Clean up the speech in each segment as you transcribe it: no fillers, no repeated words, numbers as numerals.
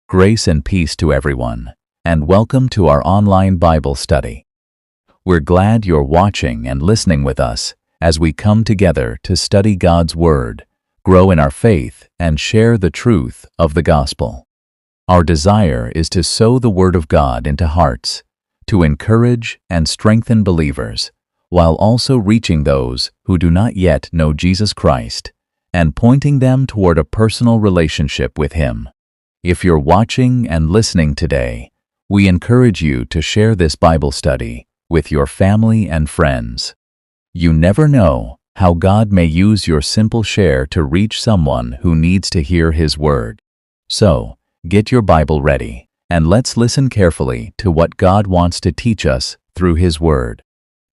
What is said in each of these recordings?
Grace and peace to everyone, and welcome to our online Bible study. We're glad you're watching and listening with us as we come together to study God's Word, grow in our faith, and share the truth of the gospel. Our desire is to sow the Word of God into hearts, to encourage and strengthen believers, while also reaching those who do not yet know Jesus Christ and pointing them toward a personal relationship with Him. If you're watching and listening today, we encourage you to share this Bible study with your family and friends. You never know how God may use your simple share to reach someone who needs to hear His Word. So, get your Bible ready, and let's listen carefully to what God wants to teach us through His Word.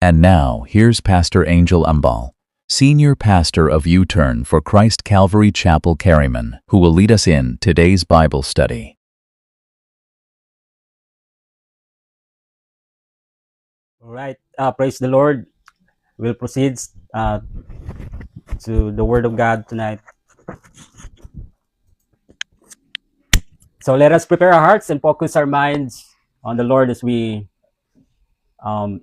And now, here's Pastor Angel Umbal, Senior Pastor of U-Turn for Christ Calvary Chapel, Carryman, who will lead us in today's Bible study. All right, praise the Lord. We'll proceed to the Word of God tonight. So let us prepare our hearts and focus our minds on the Lord as we um,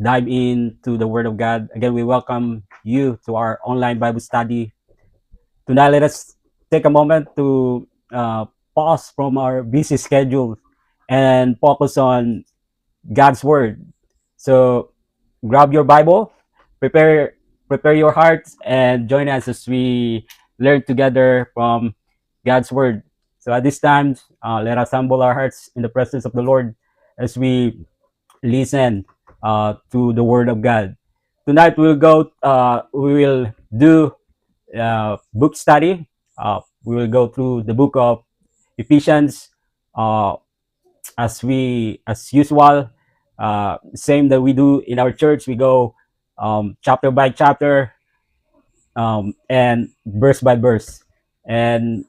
dive into the Word of God. Again, we welcome you to our online Bible study. Tonight, let us take a moment to pause from our busy schedule and focus on God's Word. So grab your Bible, prepare your hearts, and join us as we learn together from God's Word. So at this time, let us humble our hearts in the presence of the Lord as we listen to the Word of God. Tonight we will do book study. We will go through the book of Ephesians uh, as usual. Same that we do in our church. We go chapter by chapter and verse by verse. And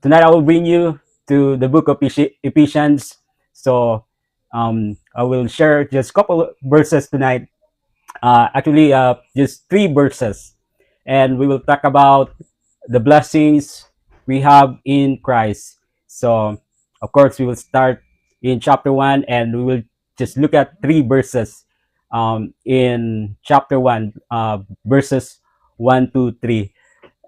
tonight I will bring you to the book of Ephesians. So I will share just a couple of verses tonight. Just 3 verses. And we will talk about the blessings we have in Christ. So, of course, we will start in chapter 1 and we will just look at 3 verses in chapter 1, verses 1 to 3.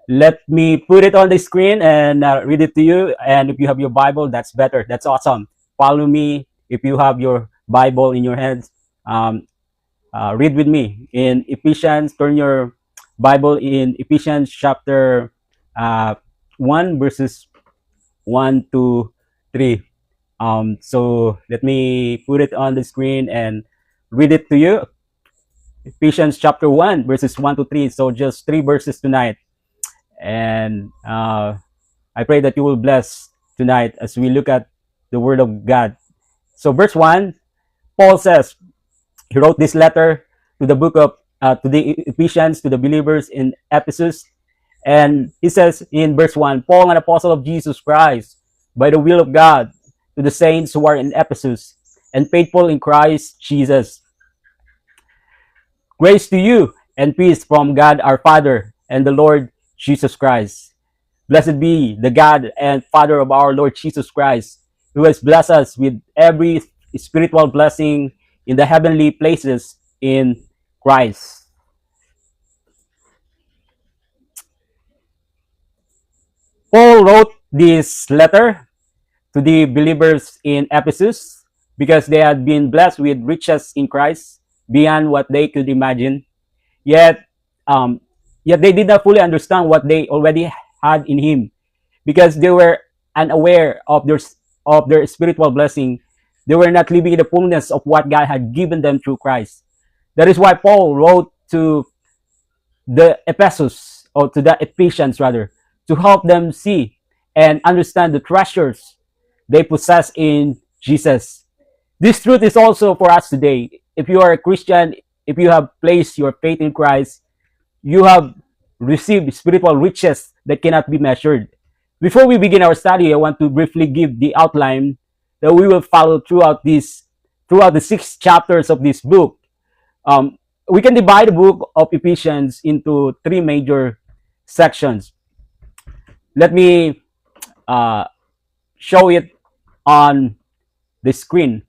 Let me put it on the screen and read it to you. And if you have your Bible, that's better. That's awesome. Follow me if you have your Bible in your hands. Read with me in Ephesians. Turn your Bible in Ephesians chapter 1 verses 1 to 3. So let me put it on the screen and read it to you. Ephesians chapter 1 verses 1 to 3. So just 3 verses tonight. And I pray that you will bless tonight as we look at the Word of God. So verse 1, Paul says, he wrote this letter to the book of to the Ephesians, to the believers in Ephesus. And he says in verse 1, Paul, an apostle of Jesus Christ, by the will of God, to the saints who are in Ephesus, and faithful in Christ Jesus. Grace to you and peace from God our Father and the Lord Jesus Christ. Blessed be the God and Father of our Lord Jesus Christ, who has blessed us with every spiritual blessing in the heavenly places in Christ. Paul wrote this letter to the believers in Ephesus because they had been blessed with riches in Christ beyond what they could imagine. Yet, um, yet they did not fully understand what they already had in Him because they were unaware of their spiritual blessing. They were not living in the fullness of what God had given them through Christ. That is why Paul wrote to the Ephesus, or to the Ephesians rather, to help them see and understand the treasures they possess in Jesus. This truth is also for us today. If you are a Christian, if you have placed your faith in Christ, you have received spiritual riches that cannot be measured. Before we begin our study, I want to briefly give the outline that we will follow throughout the 6 chapters of this book. We can divide the book of Ephesians into 3 major sections. Let me show it on the screen.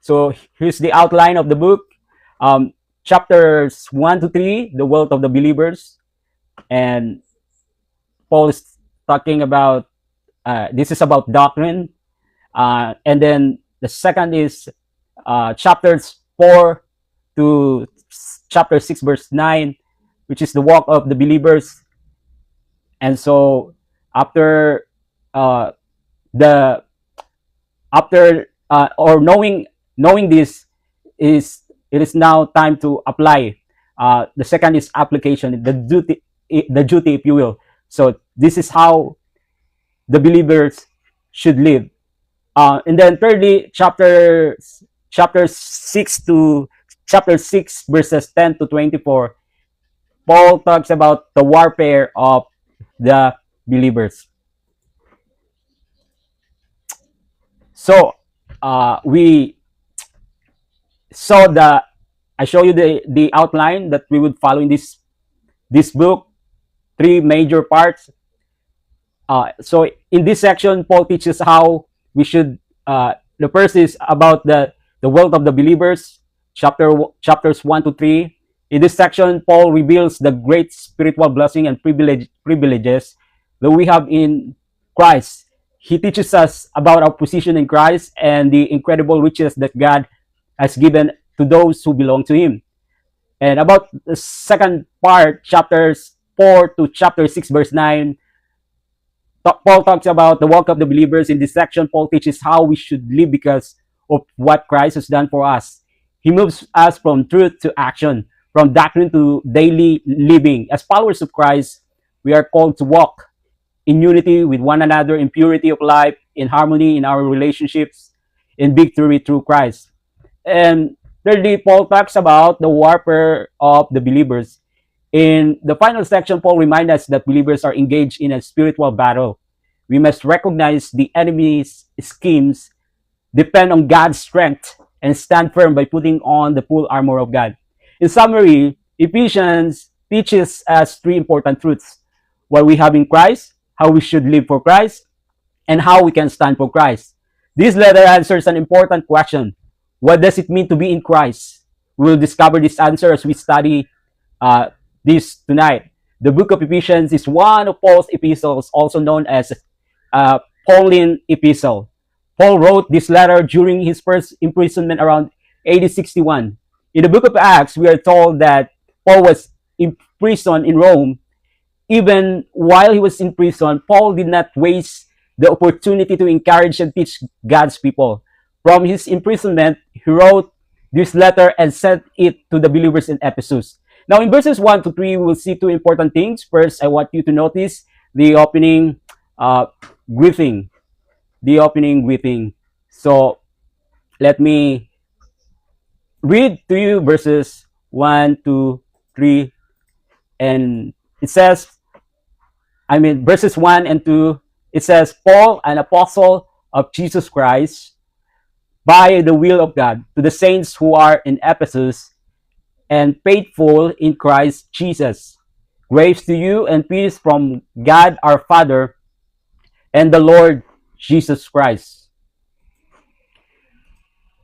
So here's the outline of the book. Chapters 1 to 3, the wealth of the believers. And Paul is talking about, this is about doctrine. And then the second is chapters 4 to chapter 6, verse 9, which is the walk of the believers. And so after knowing this, it is now time to apply. The second is application, the duty, if you will. So this is how the believers should live. And then thirdly, chapter 6 to chapter 6, verses 10 to 24, Paul talks about the warfare of the believers. So we saw I show you the outline that we would follow in this book, 3 major parts. So in this section, Paul teaches how we should, the first is about the wealth of the believers, chapters 1 to 3. In this section, Paul reveals the great spiritual blessing and privileges that we have in Christ. He teaches us about our position in Christ and the incredible riches that God has given to those who belong to Him. And about the second part, chapters 4 to chapter 6, verse 9, Paul talks about the walk of the believers. In this section, Paul teaches how we should live because of what Christ has done for us. He moves us from truth to action, from doctrine to daily living. As followers of Christ, we are called to walk in unity with one another, in purity of life, in harmony in our relationships, in victory through Christ. And thirdly, Paul talks about the warfare of the believers. In the final section, Paul reminds us that believers are engaged in a spiritual battle. We must recognize the enemy's schemes, depend on God's strength, and stand firm by putting on the full armor of God. In summary, Ephesians teaches us 3 important truths: what we have in Christ, how we should live for Christ, and how we can stand for Christ. This letter answers an important question: what does it mean to be in Christ? We will discover this answer as we study this tonight. The book of Ephesians is one of Paul's epistles, also known as Pauline epistle. Paul wrote this letter during his first imprisonment around AD 61. In the book of Acts, we are told that Paul was imprisoned in Rome. Even while he was in prison, Paul did not waste the opportunity to encourage and teach God's people. From his imprisonment, he wrote this letter and sent it to the believers in Ephesus. Now, in verses 1 to 3, we will see 2 important things. First, I want you to notice the opening greeting. The opening greeting. So, let me read to you verses 1 to 3. And it says, verses 1 and 2, it says, Paul, an apostle of Jesus Christ, by the will of God, to the saints who are in Ephesus and faithful in Christ Jesus. Grace to you and peace from God our Father and the Lord Jesus Christ.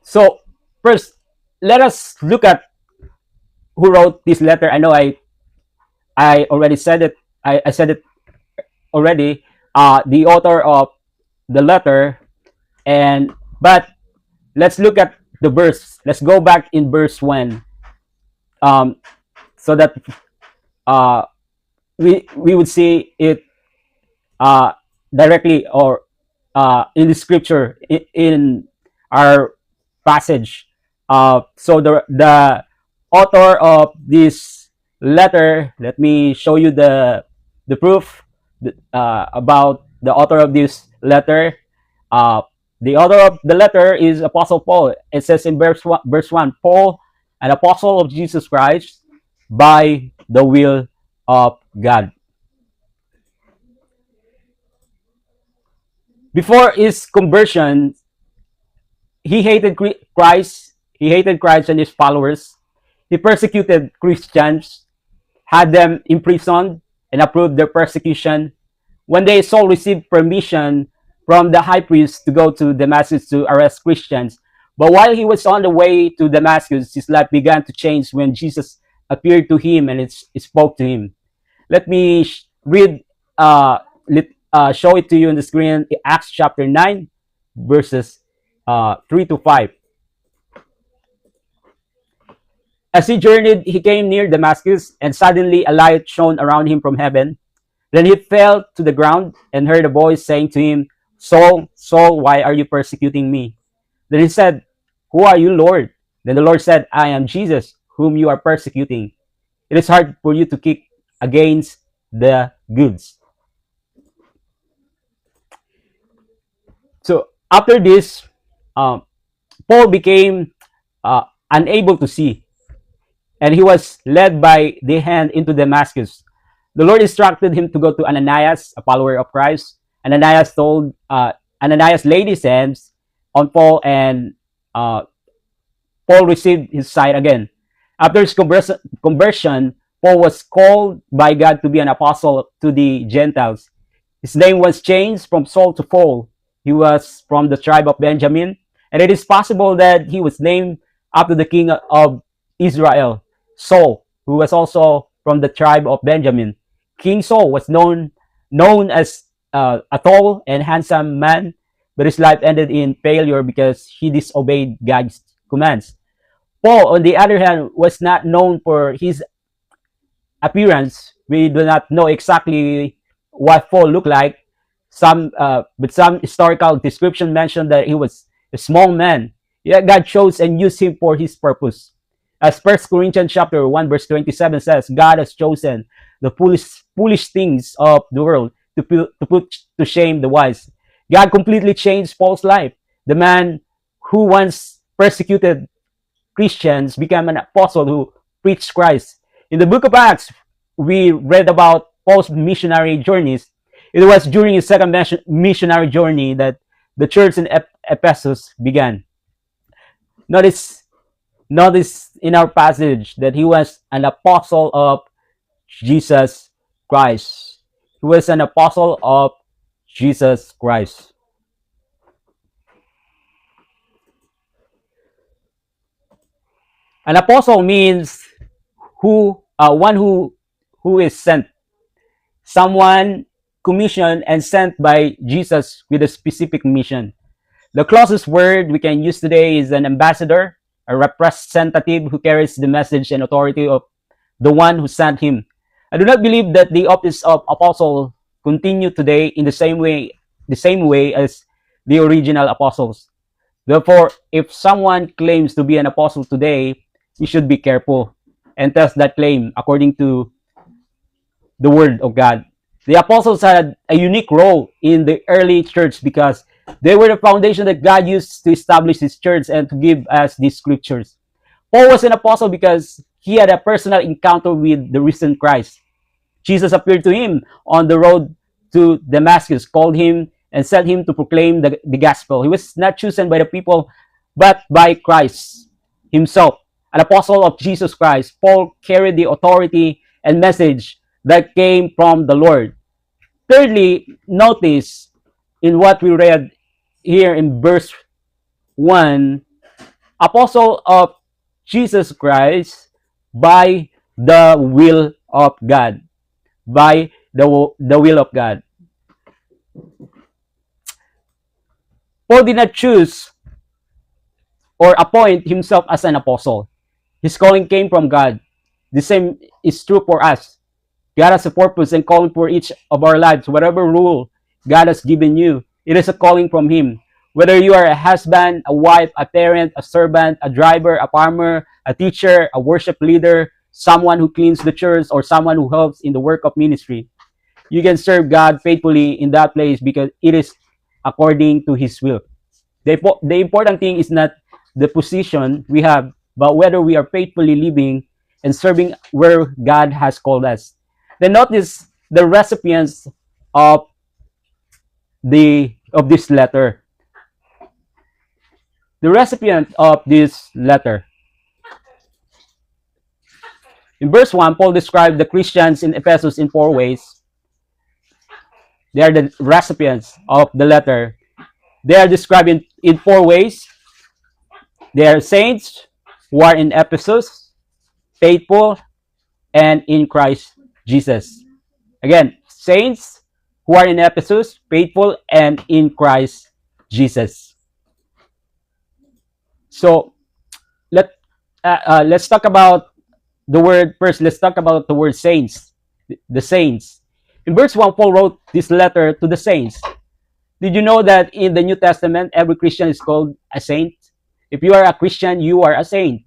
So, first, let us look at who wrote this letter. I know I already said it. I said it already. The author of the letter, but let's look at the verse. Let's go back in verse 1, so that we would see it directly or in the scripture in our passage. So the author of this letter, let me show you the proof about the author of this letter. The author of the letter is Apostle Paul. It says in verse 1, Paul, an apostle of Jesus Christ, by the will of God. Before his conversion, he hated Christ. He hated Christ and his followers. He persecuted Christians, had them imprisoned, and approved their persecution. One day, Saul received permission from the high priest to go to Damascus to arrest Christians. But while he was on the way to Damascus, his life began to change when Jesus appeared to him and it spoke to him. Let me read, show it to you on the screen. Acts chapter 9, verses 3 to 5. As he journeyed, he came near Damascus, and suddenly a light shone around him from heaven. Then he fell to the ground and heard a voice saying to him, Saul, Saul, why are you persecuting me? Then he said, Who are you, Lord? Then the Lord said, I am Jesus, whom you are persecuting. It is hard for you to kick against the goods. So after this, Paul became unable to see, and he was led by the hand into Damascus. The Lord instructed him to go to Ananias, a follower of Christ. Ananias laid his hands on Paul, and Paul received his sight again. After his conversion, Paul was called by God to be an apostle to the Gentiles. His name was changed from Saul to Paul. He was from the tribe of Benjamin, and it is possible that he was named after the king of Israel, Saul, who was also from the tribe of Benjamin. King Saul was known as a tall and handsome man, but his life ended in failure because he disobeyed God's commands. Paul, on the other hand, was not known for his appearance. We do not know exactly what Paul looked like. But some historical description mentioned that he was a small man. Yet God chose and used him for his purpose. As 1 Corinthians chapter 1 verse 27 says, God has chosen the foolish things of the world to put to shame the wise. God completely changed Paul's life. The man who once persecuted Christians became an apostle who preached Christ. In the book of Acts, we read about Paul's missionary journeys. It was during his second missionary journey that the church in Ephesus began. Notice in our passage that he was an apostle of Jesus Christ. He was an apostle of Jesus Christ. An apostle means one who is sent. Someone commissioned and sent by Jesus with a specific mission. The closest word we can use today is an ambassador, a representative who carries the message and authority of the one who sent him. I do not believe that the office of apostle continue today in the same way as the original apostles. Therefore, if someone claims to be an apostle today, we should be careful and test that claim according to the word of God. The apostles had a unique role in the early church because they were the foundation that God used to establish his church and to give us these scriptures. Paul was an apostle because he had a personal encounter with the risen Christ. Jesus appeared to him on the road to Damascus, called him, and sent him to proclaim the gospel. He was not chosen by the people, but by Christ himself. An apostle of Jesus Christ, Paul carried the authority and message that came from the Lord. Thirdly, notice in what we read here in verse 1, apostle of Jesus Christ by the will of God. By the will of God. Paul did not choose or appoint himself as an apostle. His calling came from God. The same is true for us. God has a purpose and calling for each of our lives. Whatever rule God has given you, it is a calling from him. Whether you are a husband, a wife, a parent, a servant, a driver, a farmer, a teacher, a worship leader, someone who cleans the church, or someone who helps in the work of ministry, you can serve God faithfully in that place because it is according to his will. The important thing is not the position we have, but whether we are faithfully living and serving where God has called us. Then notice the recipients of this letter. The recipient of this letter. In verse 1, Paul described the Christians in Ephesus in 4 ways. They are the recipients of the letter. They are described in four ways. They are saints who are in Ephesus, faithful, and in Christ Jesus. Again, saints who are in Ephesus, faithful, and in Christ Jesus. So let's talk about the word first. Let's talk about the word saints. The saints. In verse 1, Paul wrote this letter to the saints. Did you know that in the New Testament, every Christian is called a saint? If you are a Christian, you are a saint.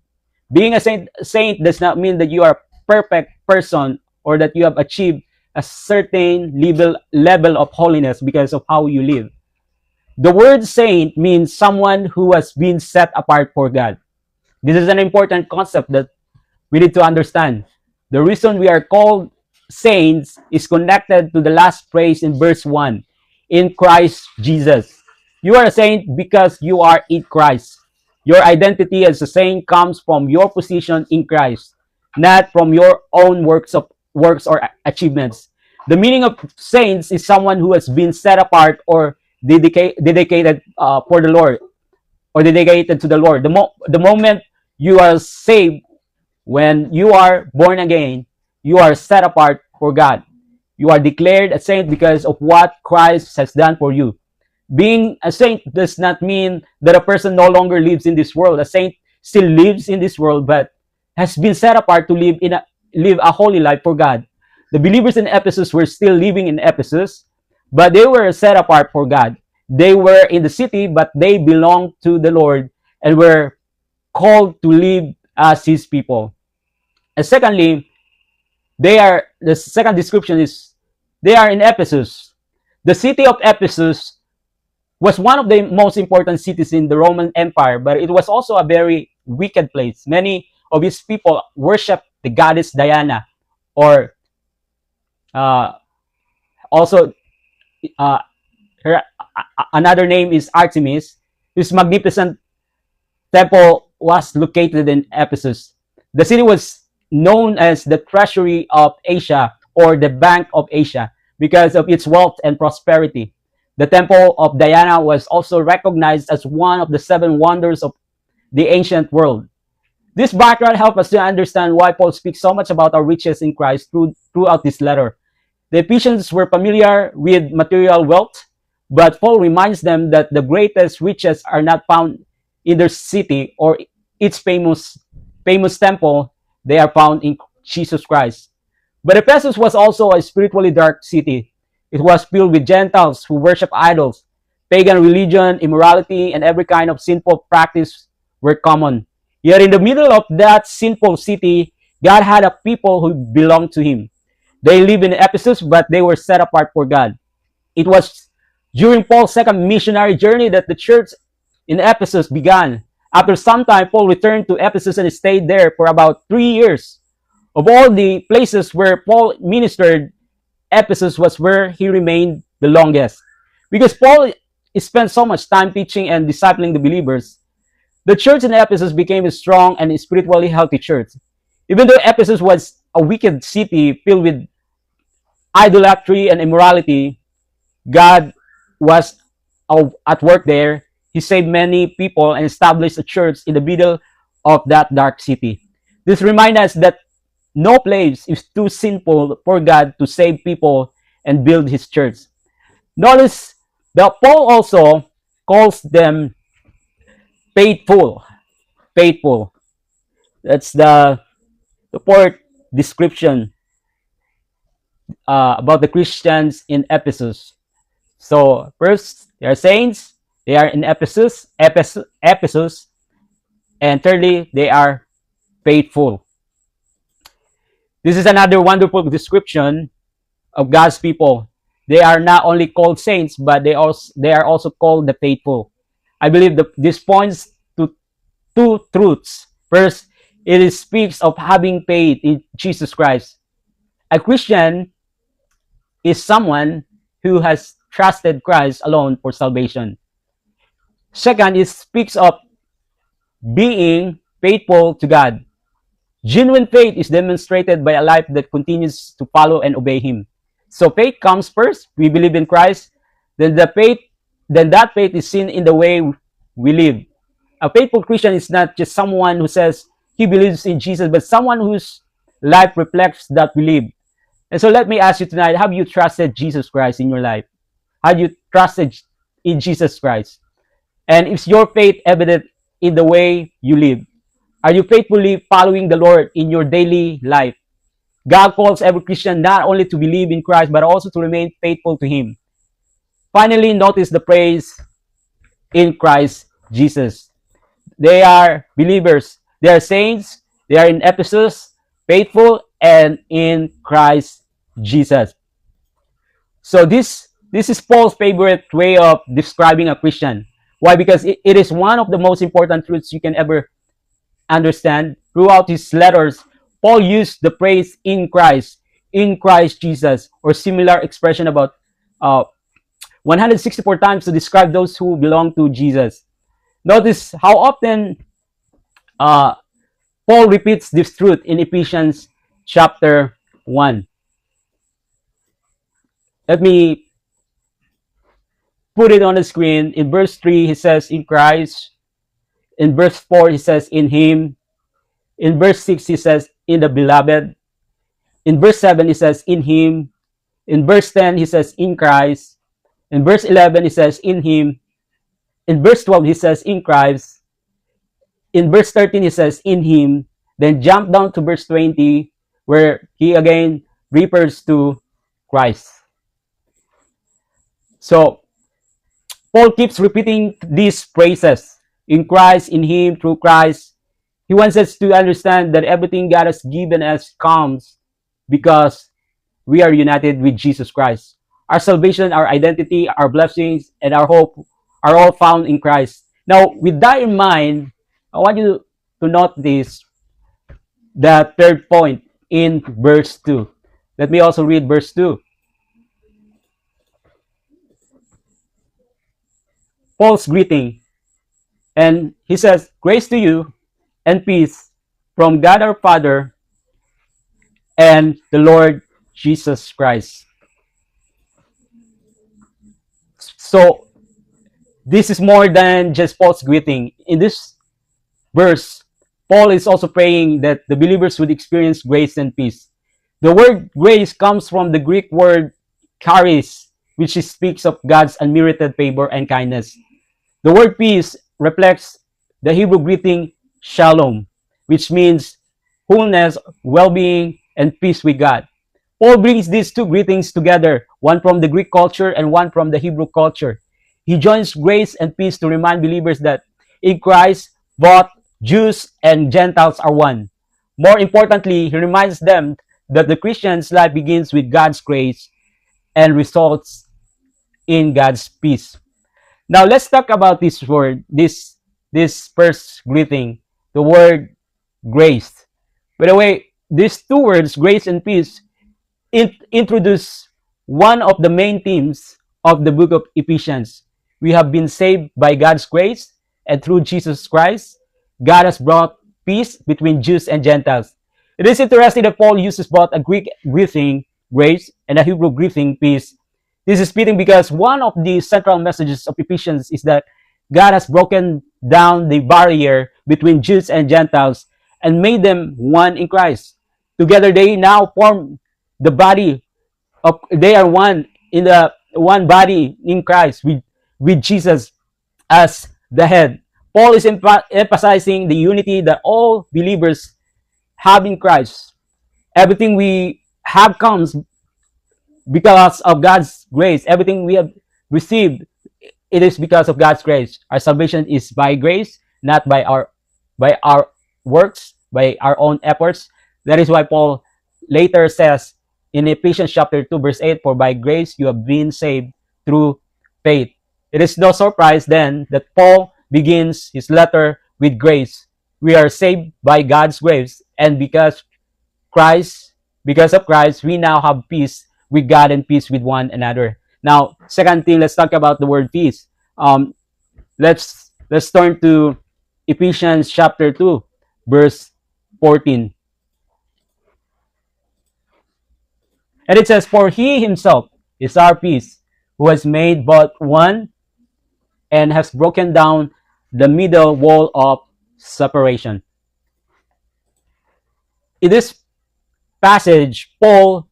Being a saint does not mean that you are a perfect person or that you have achieved a certain level of holiness because of how you live. The word saint means someone who has been set apart for God. This is an important concept that we need to understand. The reason we are called saints is connected to the last phrase in verse 1, in Christ Jesus. You are a saint because you are in Christ. Your identity as a saint comes from your position in Christ, not from your own works or achievements. The meaning of saints is someone who has been set apart or dedicated for the Lord or dedicated to the Lord. The moment you are saved, when you are born again, you are set apart for God. You are declared a saint because of what Christ has done for you. Being a saint does not mean that a person no longer lives in this world. A saint still lives in this world, but has been set apart to live a holy life for God. The believers in Ephesus were still living in Ephesus, but they were set apart for God. They were in the city, but they belonged to the Lord and were called to live as His people. And secondly, the second description is they are in Ephesus. The city of Ephesus was one of the most important cities in the Roman Empire, but it was also a very wicked place. Many of its people worship the goddess Diana, or also her another name is Artemis, whose magnificent temple was located in Ephesus. The city was known as the treasury of Asia, or the Bank of Asia, because of its wealth and prosperity. The temple of Diana was also recognized as one of the seven wonders of the ancient world. This background helps us to understand why Paul speaks so much about our riches in Christ throughout this letter. The Ephesians were familiar with material wealth, but Paul reminds them that the greatest riches are not found in their city or its famous temple. They are found in Jesus Christ. But Ephesus was also a spiritually dark city. It was filled with Gentiles who worship idols. Pagan religion, immorality, and every kind of sinful practice were common. Yet in the middle of that sinful city, God had a people who belonged to Him. They lived in Ephesus, but they were set apart for God. It was during Paul's second missionary journey that the church in Ephesus began. After some time, Paul returned to Ephesus and stayed there for about 3 years. Of all the places where Paul ministered, Ephesus was where he remained the longest. Because Paul spent so much time teaching and discipling the believers, the church in Ephesus became a strong and spiritually healthy church. Even though Ephesus was a wicked city filled with idolatry and immorality, God was at work there. He saved many people and established a church in the middle of that dark city. This reminds us that no place is too sinful for God to save people and build His church. Notice that Paul also calls them faithful. Faithful. That's the fourth description about the Christians in Ephesus. So first, they are saints. They are in Ephesus. And thirdly, they are faithful. This is another wonderful description of God's people. They are not only called saints, but they are also called the faithful. I believe this points to two truths. First, it speaks of having faith in Jesus Christ. A Christian is someone who has trusted Christ alone for salvation. Second, it speaks of being faithful to God. Genuine faith is demonstrated by a life that continues to follow and obey Him. So faith comes first. We believe in Christ. Then that faith is seen in the way we live. A faithful Christian is not just someone who says he believes in Jesus, but someone whose life reflects that belief. And so let me ask you tonight, have you trusted Jesus Christ in your life? Have you trusted in Jesus Christ? And is your faith evident in the way you live? Are you faithfully following the Lord in your daily life? God calls every Christian not only to believe in Christ, but also to remain faithful to Him. Finally, notice the praise in Christ Jesus. They are believers. They are saints. They are in Ephesus, faithful, and in Christ Jesus. So this is Paul's favorite way of describing a Christian. Why? Because it is one of the most important truths you can ever understand. Throughout his letters, Paul used the phrase in Christ Jesus, or similar expression about 164 times to describe those who belong to Jesus. Notice how often uh, Paul repeats this truth in Ephesians chapter 1. Let me put it on the screen. In verse 3, he says, in Christ. In verse 4, he says, in Him. In verse 6, he says, in the Beloved. In verse 7, he says, in Him. In verse 10, he says, in Christ. In verse 11, he says, in Him. In verse 12, he says, in Christ. In verse 13, he says, in Him. Then jump down to verse 20, where he again refers to Christ. So, Paul keeps repeating these phrases. In Christ, in Him, through Christ. He wants us to understand that everything God has given us comes because we are united with Jesus Christ. Our salvation, our identity, our blessings, and our hope are all found in Christ. Now, with that in mind, I want you to note this, the third point in verse 2. Let me also read verse 2. Paul's greeting. And he says, grace to you and peace from God our Father and the Lord Jesus Christ. So, this is more than just Paul's greeting. In this verse, Paul is also praying that the believers would experience grace and peace. The word grace comes from the Greek word charis, which speaks of God's unmerited favor and kindness. The word peace reflects the Hebrew greeting shalom, which means wholeness, well-being, and peace with God. Paul brings these two greetings together, one from the Greek culture and one from the Hebrew culture. He joins grace and peace to remind believers that in Christ, both Jews and Gentiles are one. More importantly, he reminds them that the Christian's life begins with God's grace and results in God's peace. Now, let's talk about this word, this first greeting, the word grace. By the way, these two words, grace and peace, introduce one of the main themes of the book of Ephesians. We have been saved by God's grace, and through Jesus Christ, God has brought peace between Jews and Gentiles. It is interesting that Paul uses both a Greek greeting, grace, and a Hebrew greeting, peace. This is fitting because one of the central messages of Ephesians is that God has broken down the barrier between Jews and Gentiles and made them one in Christ. Together they now form the body of, they are one in the one body in Christ with Jesus as the head. Paul is emphasizing the unity that all believers have in Christ. Everything we have comes because of God's grace. Everything we have received, it is because of God's grace. Our salvation is by grace, not by our works, by our own efforts. That is why Paul later says in Ephesians chapter 2 verse 8, for by grace you have been saved through faith. It is no surprise then that Paul begins his letter with grace. We are saved by God's grace, and because of Christ, we now have peace with God and peace with one another. Now, second thing, let's talk about the word peace. Let's turn to Ephesians chapter 2, verse 14. And it says, "For he himself is our peace, who has made but one and has broken down the middle wall of separation." In this passage, Paul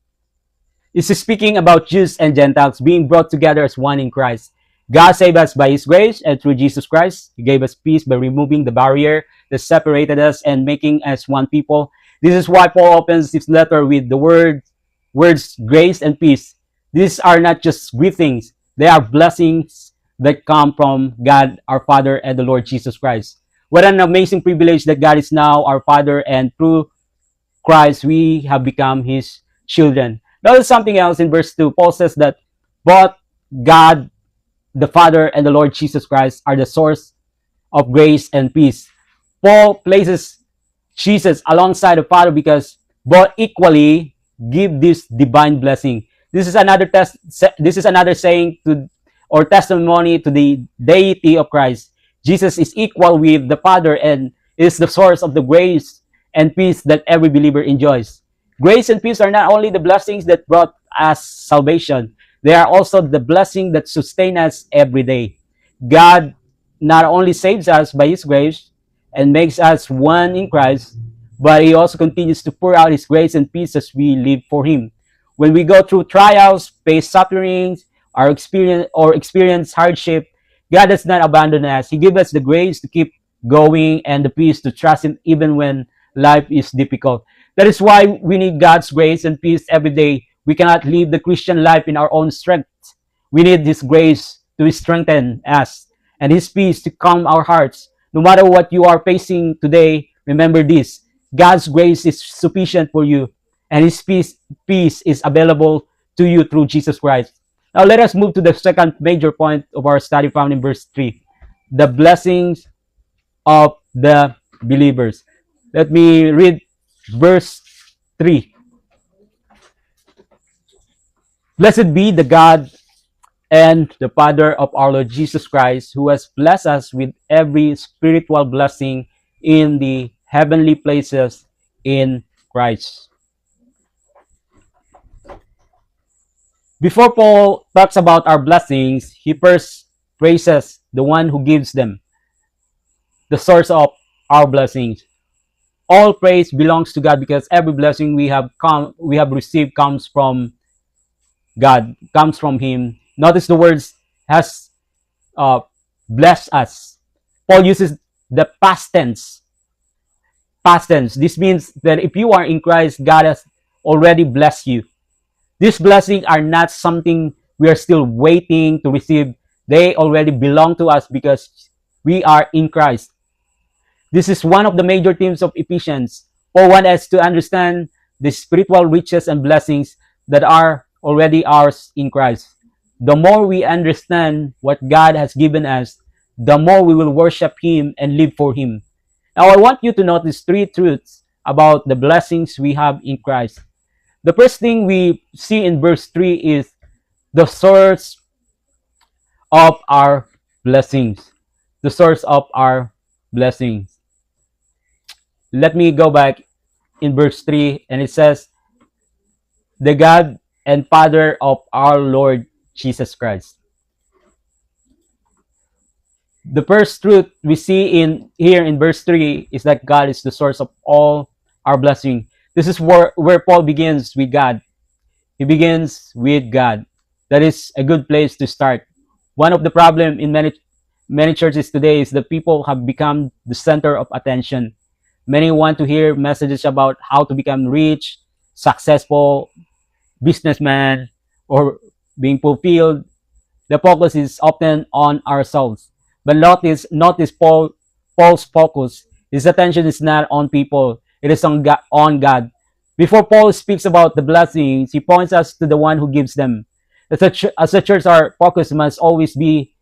is speaking about Jews and Gentiles being brought together as one in Christ. God saved us by His grace, and through Jesus Christ, He gave us peace by removing the barrier that separated us and making us one people. This is why Paul opens his letter with the words grace and peace. These are not just greetings, they are blessings that come from God our Father and the Lord Jesus Christ. What an amazing privilege that God is now our Father, and through Christ we have become His children. Notice something else in verse 2. Paul says that both God the Father and the Lord Jesus Christ are the source of grace and peace. Paul places Jesus alongside the Father because both equally give this divine blessing. This is another saying to or testimony to the deity of Christ. Jesus is equal with the Father and is the source of the grace and peace that every believer enjoys. Grace and peace are not only the blessings that brought us salvation, they are also the blessing that sustain us every day. God not only saves us by His grace and makes us one in Christ, but He also continues to pour out His grace and peace as we live for Him. When we go through trials, face sufferings, experience hardship, God does not abandon us. He gives us the grace to keep going and the peace to trust Him even when life is difficult. That is why we need God's grace and peace every day. We cannot live the Christian life in our own strength. We need His grace to strengthen us and His peace to calm our hearts. No matter what you are facing today, remember this: God's grace is sufficient for you, and His peace is available to you through Jesus Christ. Now let us move to the second major point of our study found in verse 3, the blessings of the believers. Let me read verse 3. Blessed be the God and the Father of our Lord Jesus Christ, who has blessed us with every spiritual blessing in the heavenly places in Christ. Before Paul talks about our blessings, he first praises the one who gives them, the source of our blessings. All praise belongs to God because every blessing we have received comes from God, comes from Him. Notice the words has blessed us. Paul uses the past tense. Past tense. This means that if you are in Christ, God has already blessed you. These blessings are not something we are still waiting to receive. They already belong to us because we are in Christ. This is one of the major themes of Ephesians. Paul wants us to understand the spiritual riches and blessings that are already ours in Christ. The more we understand what God has given us, the more we will worship Him and live for Him. Now, I want you to notice three truths about the blessings we have in Christ. The first thing we see in verse 3 is the source of our blessings. The source of our blessings. Let me go back in verse 3, and it says, the God and Father of our Lord Jesus Christ. The first truth we see here in verse 3 is that God is the source of all our blessing. This is where Paul begins with God. He begins with God. That is a good place to start. One of the problems in many churches today is that people have become the center of attention. Many want to hear messages about how to become rich, successful, businessman, or being fulfilled. The focus is often on ourselves. But notice Paul's focus. His attention is not on people. It is on God. Before Paul speaks about the blessings, he points us to the one who gives them. As a church, our focus must always be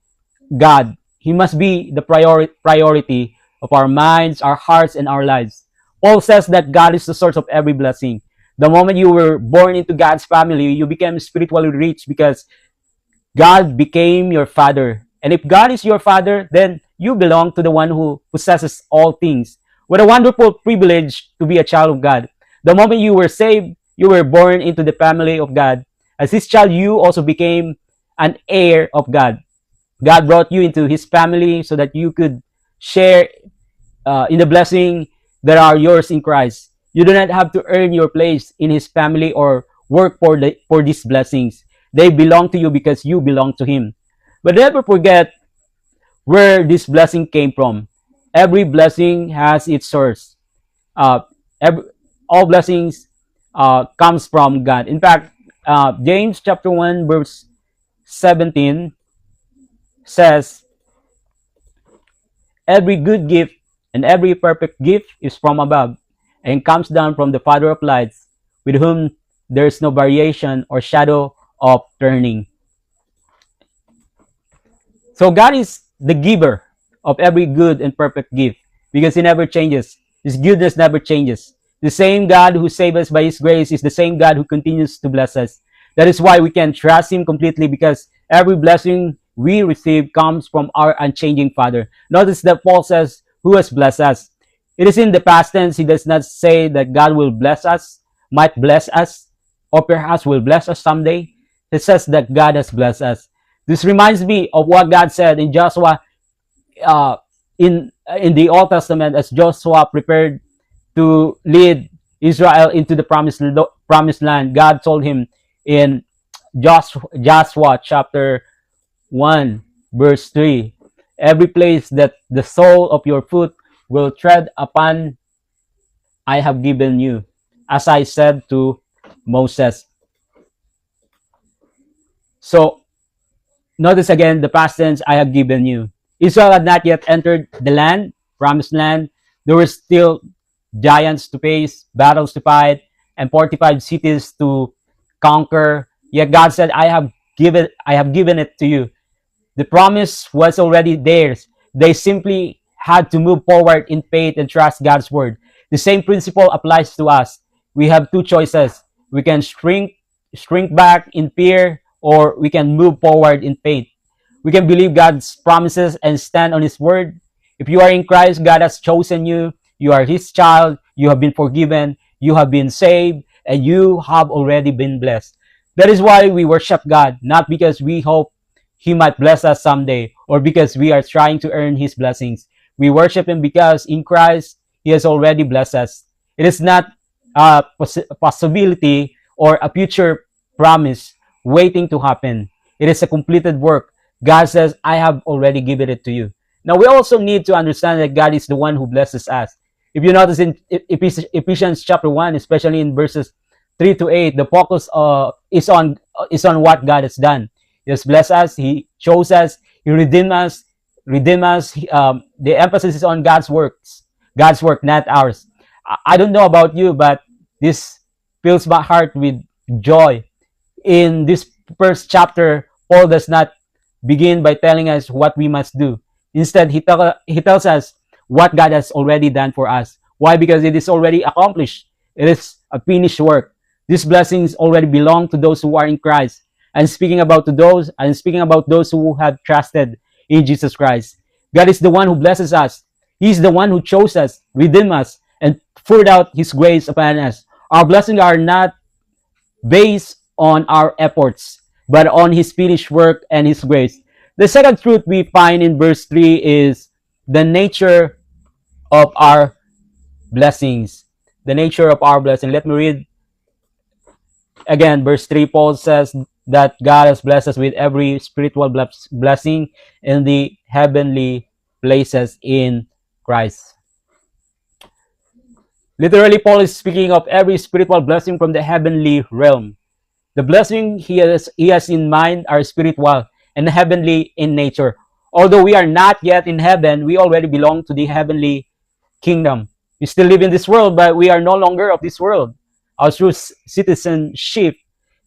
God. He must be the priority of our minds, our hearts, and our lives. Paul says that God is the source of every blessing. The moment you were born into God's family, you became spiritually rich because God became your father. And if God is your father, then you belong to the one who possesses all things. What a wonderful privilege to be a child of God. The moment you were saved, you were born into the family of God. As his child, you also became an heir of God. God brought you into his family so that you could share in the blessing that are yours in Christ. You do not have to earn your place in his family or work for these blessings. They belong to you because you belong to him. But never forget where this blessing came from. Every blessing has its source. Uh, every, all blessings comes from God. In fact, James chapter 1 verse 17 says, every good gift and every perfect gift is from above and comes down from the Father of lights, with whom there is no variation or shadow of turning. So God is the giver of every good and perfect gift because he never changes. His goodness never changes. The same God who saved us by his grace is the same God who continues to bless us. That is why we can trust him completely, because every blessing we receive comes from our unchanging Father. Notice that Paul says, who has blessed us? It is in the past tense. He does not say that God will bless us, might bless us, or perhaps will bless us someday. It says that God has blessed us. This reminds me of what God said in Joshua, uh, in the Old Testament, as Joshua prepared to lead Israel into the promised land. God told him in Joshua chapter 1 verse 3, every place that the sole of your foot will tread upon, I have given you, as I said to Moses. So notice again the past tense, I have given you. Israel had not yet entered the land, promised land. There were still giants to face, battles to fight, and fortified cities to conquer. Yet God said, I have given it to you. The promise was already theirs. They simply had to move forward in faith and trust God's word. The same principle applies to us. We have two choices. We can shrink back in fear, or we can move forward in faith. We can believe God's promises and stand on his word. If you are in Christ, God has chosen you. You are his child. You have been forgiven. You have been saved, and you have already been blessed. That is why we worship God, not because we hope he might bless us someday, or because we are trying to earn his blessings. We worship him because in Christ, he has already blessed us. It is not a possibility or a future promise waiting to happen. It is a completed work. God says, I have already given it to you. Now, we also need to understand that God is the one who blesses us. If you notice in Ephesians chapter 1, especially in verses 3 to 8, the focus is on what God has done. He has blessed us. He chose us. He redeemed us. The emphasis is on God's works. God's work, not ours. I don't know about you, but this fills my heart with joy. In this first chapter, Paul does not begin by telling us what we must do. Instead, he tells us what God has already done for us. Why? Because it is already accomplished. It is a finished work. These blessings already belong to those who are in Christ. And speaking about those who have trusted in Jesus Christ. God is the one who blesses us. He's the one who chose us, redeemed us, and poured out his grace upon us. Our blessings are not based on our efforts, but on his finished work and his grace. The second truth we find in verse 3 is the nature of our blessings. The nature of our blessing. Let me read again, verse 3. Paul says that God has blessed us with every spiritual blessing in the heavenly places in Christ. Literally, Paul is speaking of every spiritual blessing from the heavenly realm. The blessing he has in mind are spiritual and heavenly in nature. Although we are not yet in heaven, we already belong to the heavenly kingdom. We still live in this world, but we are no longer of this world. Our true citizenship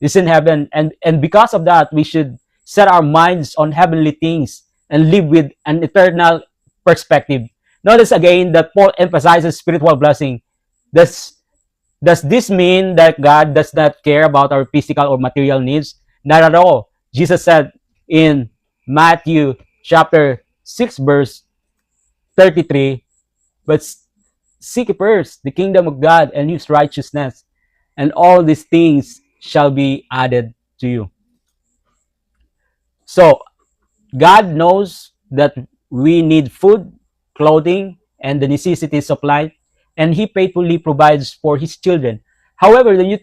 is in heaven, and because of that, we should set our minds on heavenly things and live with an eternal perspective. Notice again that Paul emphasizes spiritual blessing. Does this mean that God does not care about our physical or material needs? Not at all. Jesus said in Matthew chapter 6 verse 33, but seek first the kingdom of God and his righteousness, and all these things shall be added to you. So God knows that we need food, clothing, and the necessities of life, and He faithfully provides for His children. However, the New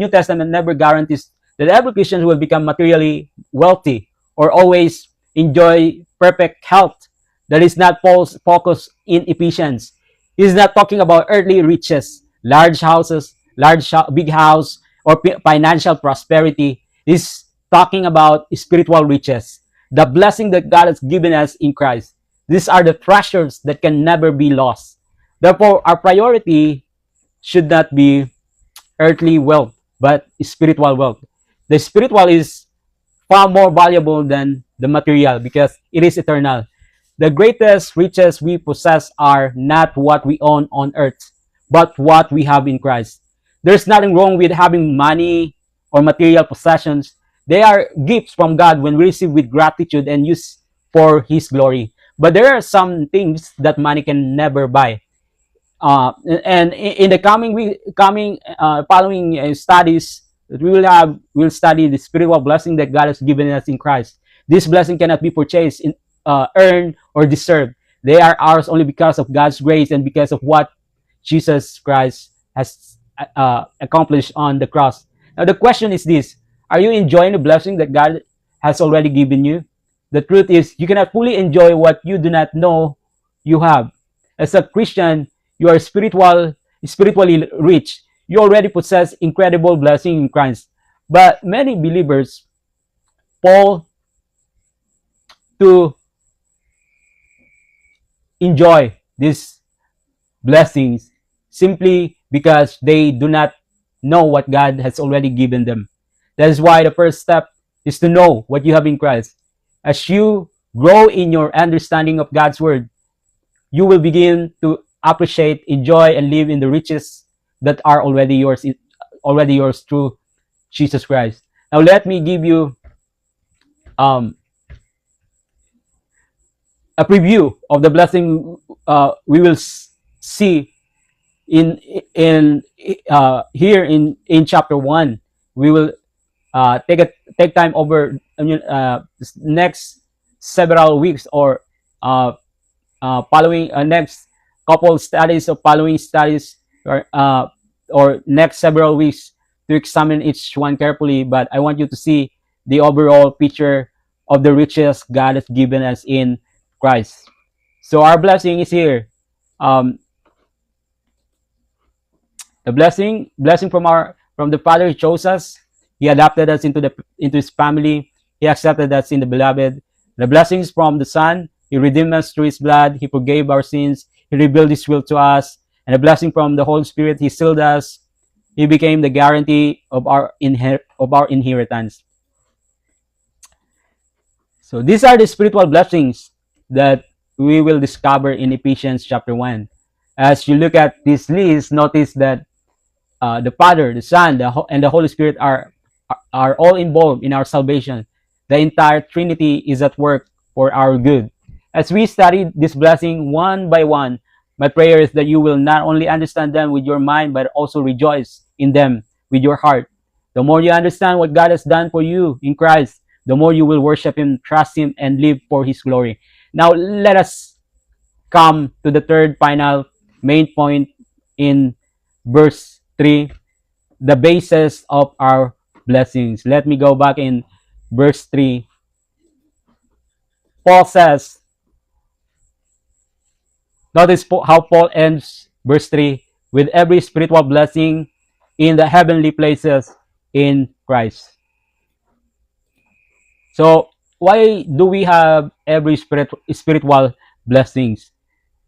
Testament never guarantees that every Christian will become materially wealthy or always enjoy perfect health. That is not Paul's focus in Ephesians. He's not talking about earthly riches, large houses, big house, or financial prosperity. He's talking about spiritual riches, the blessing that God has given us in Christ. These are the treasures that can never be lost. Therefore, our priority should not be earthly wealth, but spiritual wealth. The spiritual is far more valuable than the material because it is eternal. The greatest riches we possess are not what we own on earth, but what we have in Christ. There's nothing wrong with having money or material possessions. They are gifts from God when we receive with gratitude and use for His glory. But there are some things that money can never buy. And in the following studies that we'll study the spiritual blessing that God has given us in Christ. This blessing cannot be purchased, earned, or deserved. They are ours only because of God's grace and because of what Jesus Christ has accomplished on the cross. Now the question is this: are you enjoying the blessing that God has already given you? The truth is, you cannot fully enjoy what you do not know you have. As a Christian, you are spiritually rich. You already possess incredible blessing in Christ. But many believers fall to enjoy these blessings simply because they do not know what God has already given them. That is why the first step is to know what you have in Christ. As you grow in your understanding of God's word, you will begin to appreciate, enjoy, and live in the riches that are already yours through Jesus Christ. Now let me give you a preview of the blessing we will see in here in chapter 1. We will take time over next several weeks or following next couple studies or following studies or next several weeks to examine each one carefully. But I want you to see the overall picture of the riches God has given us in Christ. So our blessing is here. The blessing from the Father. He chose us. He adopted us into His family. He accepted us in the Beloved. The blessings from the Son. He redeemed us through His blood. He forgave our sins. He revealed His will to us. And the blessing from the Holy Spirit. He sealed us. He became the guarantee of our inheritance. So these are the spiritual blessings that we will discover in Ephesians chapter 1. As you look at this list, notice that the Father, the Son, and the Holy Spirit are all involved in our salvation. The entire Trinity is at work for our good. As we study this blessing one by one, my prayer is that you will not only understand them with your mind, but also rejoice in them with your heart. The more you understand what God has done for you in Christ, the more you will worship Him, trust Him, and live for His glory. Now, let us come to the third final main point in verse 3, the basis of our blessings. Let me go back in verse 3. Paul says, notice how Paul ends verse 3, with every spiritual blessing in the heavenly places in Christ. So, why do we have every spiritual blessings?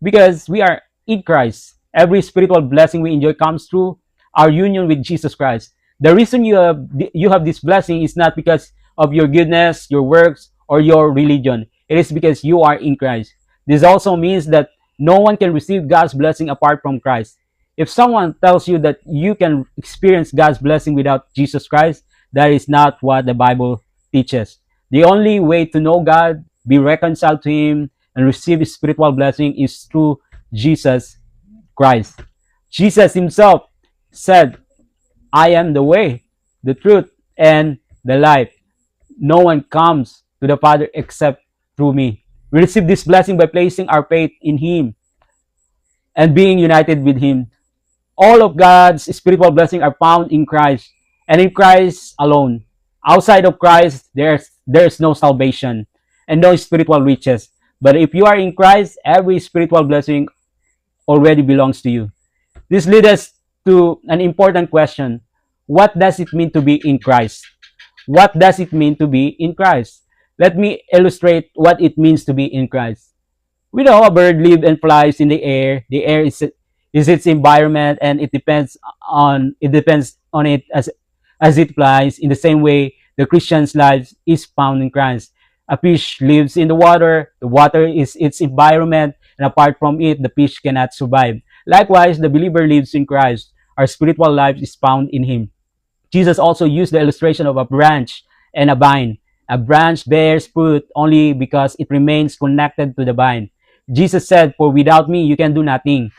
Because we are in Christ. Every spiritual blessing we enjoy comes through our union with Jesus Christ. The reason you have this blessing is not because of your goodness, your works, or your religion. It is because you are in Christ. This also means that no one can receive God's blessing apart from Christ. If someone tells you that you can experience God's blessing without Jesus Christ, that is not what the Bible teaches. The only way to know God, be reconciled to Him, and receive His spiritual blessing is through Jesus Christ. Jesus Himself said I am the way, the truth, and the life. No one comes to the Father except through me. We receive this blessing by placing our faith in Him and being united with Him. All of God's spiritual blessings are found in Christ and in Christ alone. Outside of Christ, there's no salvation and no spiritual riches. But if you are in Christ, every spiritual blessing already belongs to you. This leads us to an important question. What does it mean to be in Christ? What does it mean to be in Christ? Let me illustrate what it means to be in Christ. We know a bird lives and flies in the air. The air is its environment, and it depends on it as it flies. In the same way, the Christian's life is found in Christ. A fish lives in the water. The water is its environment, and apart from it, the fish cannot survive. Likewise, the believer lives in Christ. Our spiritual life is found in Him. Jesus also used the illustration of a branch and a vine. A branch bears fruit only because it remains connected to the vine. Jesus said, "For without me, you can do nothing."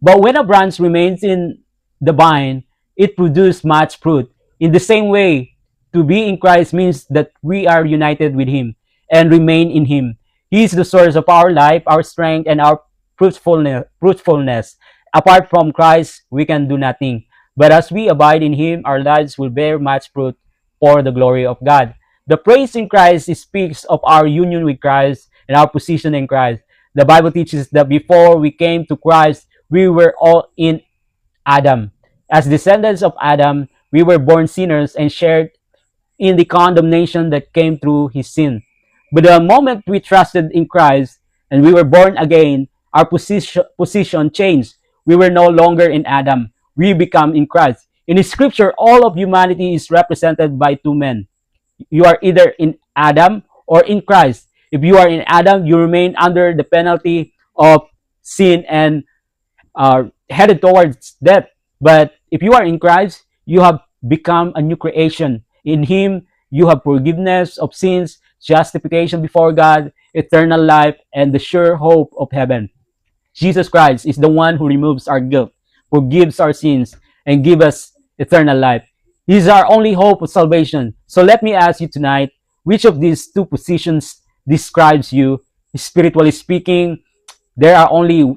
But when a branch remains in the vine, it produces much fruit. In the same way, to be in Christ means that we are united with Him and remain in Him. He is the source of our life, our strength, and our fruitfulness. Apart from Christ, we can do nothing. But as we abide in Him, our lives will bear much fruit for the glory of God. The praise in Christ speaks of our union with Christ and our position in Christ. The Bible teaches that before we came to Christ, we were all in Adam. As descendants of Adam, we were born sinners and shared in the condemnation that came through his sin. But the moment we trusted in Christ and we were born again, our position changed. We were no longer in Adam. We become in Christ. In the scripture, all of humanity is represented by two men. You are either in Adam or in Christ. If you are in Adam, you remain under the penalty of sin and are headed towards death. But if you are in Christ, you have become a new creation. In Him, you have forgiveness of sins, justification before God, eternal life, and the sure hope of heaven. Jesus Christ is the one who removes our guilt, forgives our sins, and gives us eternal life. He is our only hope of salvation. So let me ask you tonight, which of these two positions describes you? Spiritually speaking, there are only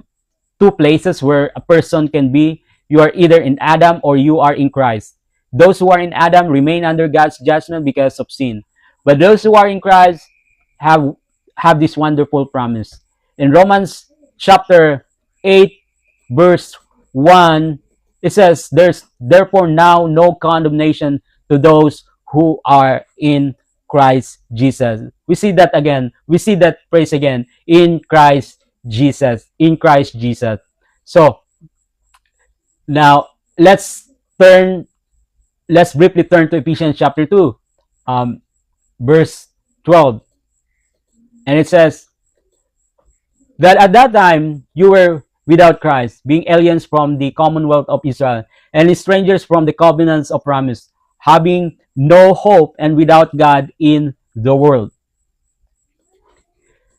two places where a person can be. You are either in Adam or you are in Christ. Those who are in Adam remain under God's judgment because of sin. But those who are in Christ have this wonderful promise. In Romans chapter 8, verse 1, it says, "There's therefore now no condemnation to those who are in Christ Jesus." We see that again. We see that phrase again. In Christ Jesus. In Christ Jesus. So, now, let's briefly turn to Ephesians chapter 2, verse 12. And it says, that at that time you were without Christ, being aliens from the commonwealth of Israel, and strangers from the covenants of promise, having no hope and without God in the world.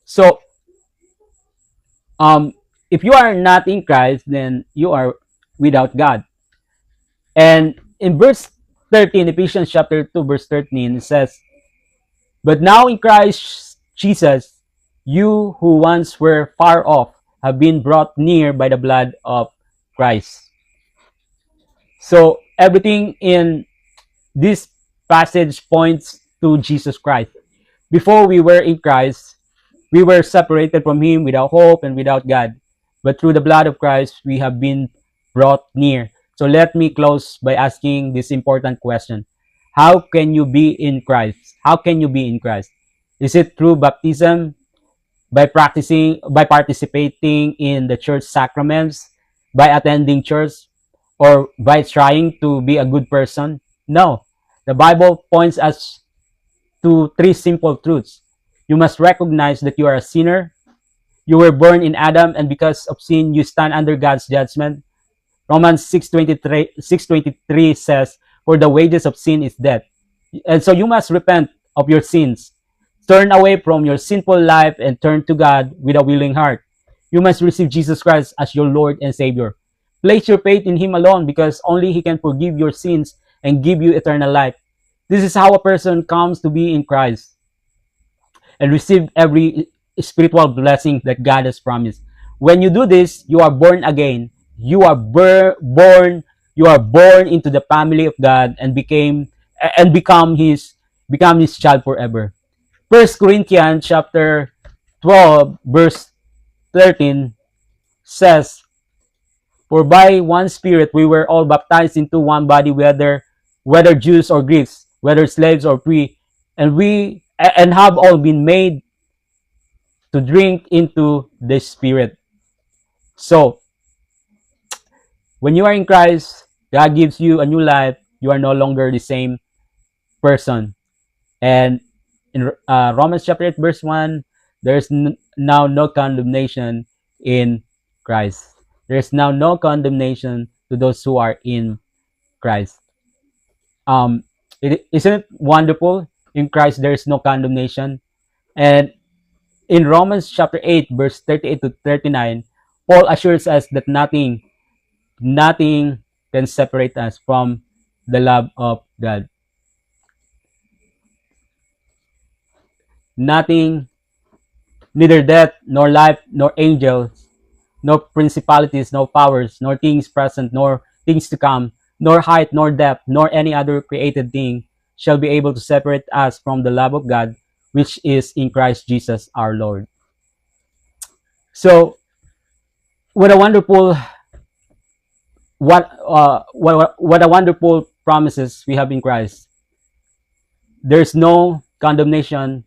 So, if you are not in Christ, then you are without God. And in verse 13, Ephesians chapter 2, verse 13, it says, "But now in Christ Jesus, you who once were far off have been brought near by the blood of Christ." So everything in this passage points to Jesus Christ. Before we were in Christ, we were separated from Him without hope and without God. But through the blood of Christ, we have been brought near. So let me close by asking this important question. How can you be in Christ? How can you be in Christ? Is it through baptism, by participating in the church sacraments, by attending church, or by trying to be a good person? No. The Bible points us to three simple truths. You must recognize that you are a sinner. You were born in Adam, and because of sin, you stand under God's judgment. Romans 6:23 says, "For the wages of sin is death." And so you must repent of your sins. Turn away from your sinful life and turn to God with a willing heart. You must receive Jesus Christ as your Lord and Savior. Place your faith in Him alone, because only He can forgive your sins and give you eternal life. This is how a person comes to be in Christ and receive every spiritual blessing that God has promised. When you do this, you are born again. You are born. You are born into the family of God and become His child forever. First Corinthians chapter 12 verse 13 says, "For by one Spirit we were all baptized into one body, whether Jews or Greeks, whether slaves or free, and have all been made to drink into the Spirit." So, when you are in Christ, God gives you a new life. You are no longer the same person. And in Romans chapter 8, verse 1, there's now no condemnation in Christ. There's now no condemnation to those who are in Christ. Isn't it wonderful? In Christ, there's no condemnation. And in Romans chapter 8, verse 38 to 39, Paul assures us that nothing can separate us from the love of God. Nothing, neither death, nor life, nor angels, nor principalities, nor powers, nor things present, nor things to come, nor height, nor depth, nor any other created thing shall be able to separate us from the love of God, which is in Christ Jesus our Lord. So, what a wonderful what a wonderful promises we have in Christ. There's no condemnation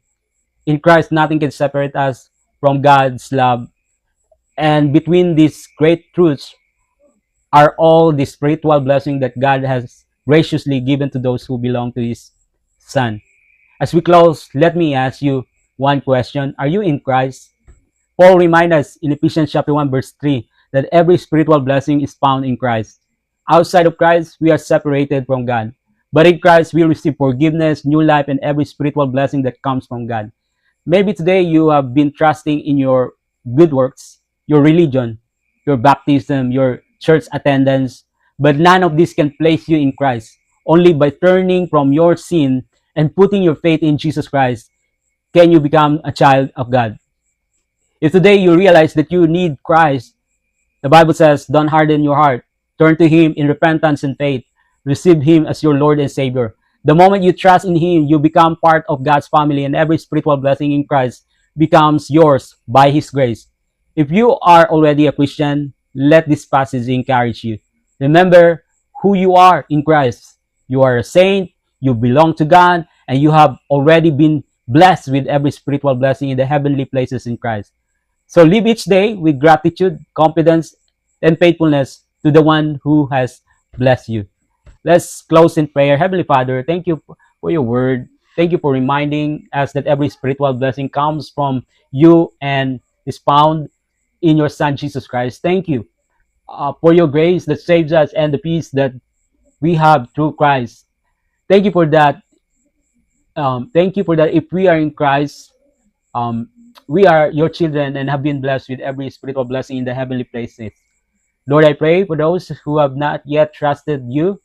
in Christ. Nothing can separate us from God's love, and between these great truths are all the spiritual blessing that God has graciously given to those who belong to His Son. As we close, let me ask you one question: are you in Christ? Paul reminds us in Ephesians chapter 1 verse 3 that every spiritual blessing is found in Christ. Outside of Christ, we are separated from God. But in Christ, we receive forgiveness, new life, and every spiritual blessing that comes from God. Maybe today you have been trusting in your good works, your religion, your baptism, your church attendance, but none of this can place you in Christ. Only by turning from your sin and putting your faith in Jesus Christ can you become a child of God. If today you realize that you need Christ, the Bible says, don't harden your heart. Turn to Him in repentance and faith. Receive Him as your Lord and Savior. The moment you trust in Him, you become part of God's family, and every spiritual blessing in Christ becomes yours by His grace. If you are already a Christian, let this passage encourage you. Remember who you are in Christ. You are a saint, you belong to God, and you have already been blessed with every spiritual blessing in the heavenly places in Christ. So live each day with gratitude, confidence, and faithfulness to the one who has blessed you. Let's close in prayer. Heavenly Father, thank you for your word. Thank you for reminding us that every spiritual blessing comes from you and is found in your Son, Jesus Christ. Thank you for your grace that saves us and the peace that we have through Christ. Thank you for that. Thank you for that. If we are in Christ, we are your children and have been blessed with every spiritual blessing in the heavenly places. Lord, I pray for those who have not yet trusted you.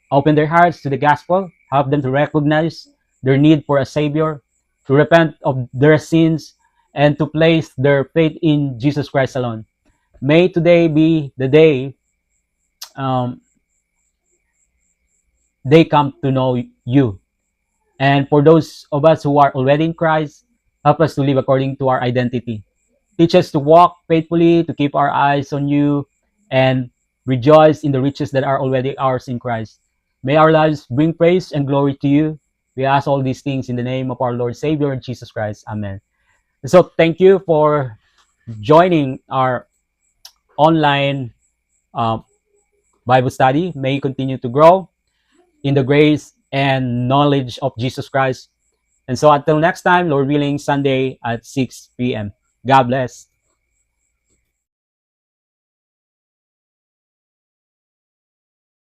Open their hearts to the gospel. Help them to recognize their need for a Savior, to repent of their sins, and to place their faith in Jesus Christ alone. May today be the day they come to know you. And for those of us who are already in Christ, help us to live according to our identity. Teach us to walk faithfully, to keep our eyes on you, and rejoice in the riches that are already ours in Christ. May our lives bring praise and glory to you. We ask all these things in the name of our Lord Savior, Jesus Christ. Amen. So thank you for joining our online Bible study. May you continue to grow in the grace and knowledge of Jesus Christ. And so until next time, Lord willing, Sunday at 6 p.m. God bless.